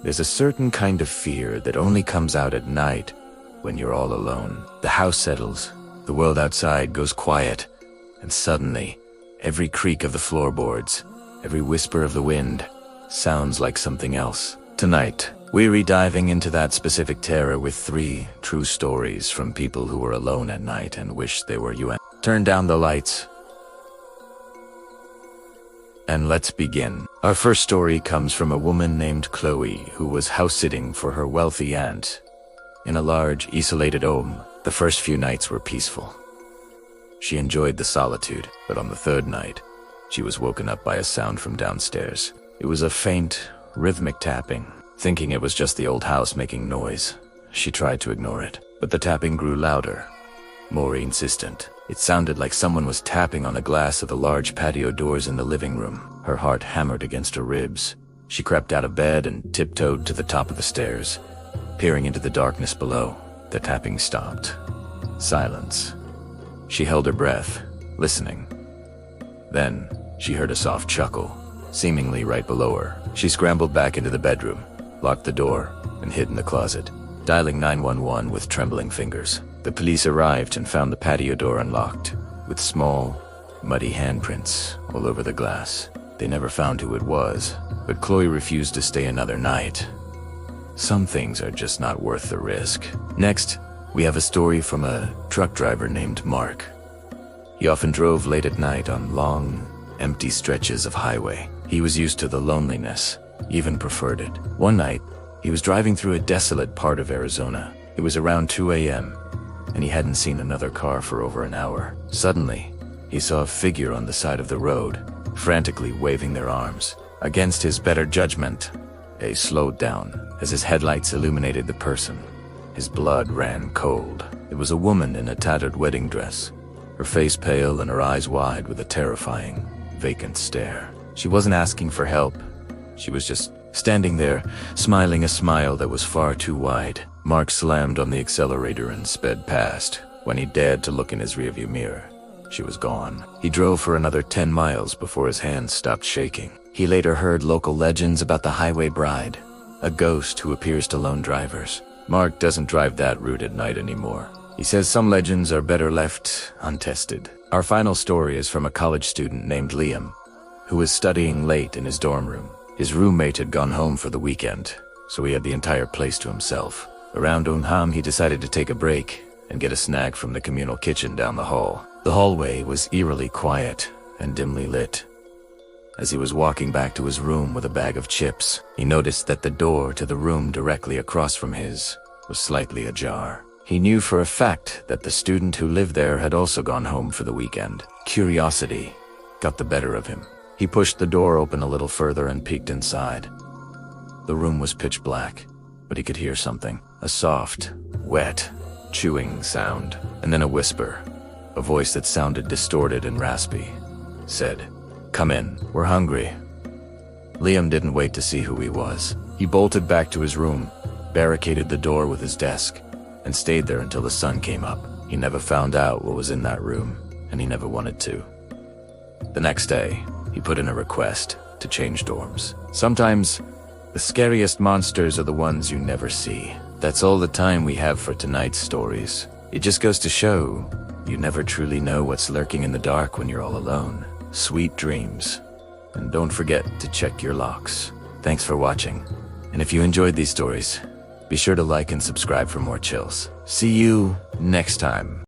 There's a certain kind of fear that only comes out at night when you're all alone. The house settles, the world outside goes quiet, and suddenly, every creak of the floorboards, every whisper of the wind, sounds like something else. Tonight, we're diving into that specific terror with 3 true stories from people who were alone at night and wished they were you. Turn down the lights, and let's begin. Our first story comes from a woman named Chloe who was house-sitting for her wealthy aunt in a large, isolated home. The first few nights were peaceful. She enjoyed the solitude, but on the 3rd night, she was woken up by a sound from downstairs. It was a faint, rhythmic tapping. Thinking it was just the old house making noise, she tried to ignore it, but the tapping grew louder, more insistent. It sounded like someone was tapping on the glass of the large patio doors in the living room. Her heart hammered against her ribs. She crept out of bed and tiptoed to the top of the stairs, peering into the darkness below. The tapping stopped. Silence. She held her breath, listening. Then, she heard a soft chuckle, seemingly right below her. She scrambled back into the bedroom, locked the door, and hid in the closet, dialing 911 with trembling fingers. The police arrived and found the patio door unlocked, with small, muddy handprints all over the glass. They never found who it was, but Chloe refused to stay another night. Some things are just not worth the risk. Next, we have a story from a truck driver named Mark. He often drove late at night on long, empty stretches of highway. He was used to the loneliness, even preferred it. One night, he was driving through a desolate part of Arizona. It was around 2 a.m., and he hadn't seen another car for over an hour. Suddenly, he saw a figure on the side of the road, frantically waving their arms. Against his better judgment, he slowed down as his headlights illuminated the person. His blood ran cold. It was a woman in a tattered wedding dress, her face pale and her eyes wide with a terrifying, vacant stare. She wasn't asking for help. She was just standing there, smiling a smile that was far too wide. Mark slammed on the accelerator and sped past. When he dared to look in his rearview mirror, she was gone. He drove for another 10 miles before his hands stopped shaking. He later heard local legends about the Highway Bride, a ghost who appears to lone drivers. Mark doesn't drive that route at night anymore. He says some legends are better left untested. Our final story is from a college student named Liam, who was studying late in his dorm room. His roommate had gone home for the weekend, so he had the entire place to himself. Around Unham, he decided to take a break and get a snack from the communal kitchen down the hall. The hallway was eerily quiet and dimly lit. As he was walking back to his room with a bag of chips, he noticed that the door to the room directly across from his was slightly ajar. He knew for a fact that the student who lived there had also gone home for the weekend. Curiosity got the better of him. He pushed the door open a little further and peeked inside. The room was pitch black, but he could hear something. A soft, wet, chewing sound, and then a whisper. A voice that sounded distorted and raspy said, "Come in, we're hungry." Liam didn't wait to see who he was. He bolted back to his room, barricaded the door with his desk, and stayed there until the sun came up. He never found out what was in that room, and he never wanted to. The next day, he put in a request to change dorms. Sometimes, the scariest monsters are the ones you never see. That's all the time we have for tonight's stories. It just goes to show, you never truly know what's lurking in the dark when you're all alone. Sweet dreams. And don't forget to check your locks. Thanks for watching. And if you enjoyed these stories, be sure to like and subscribe for more chills. See you next time.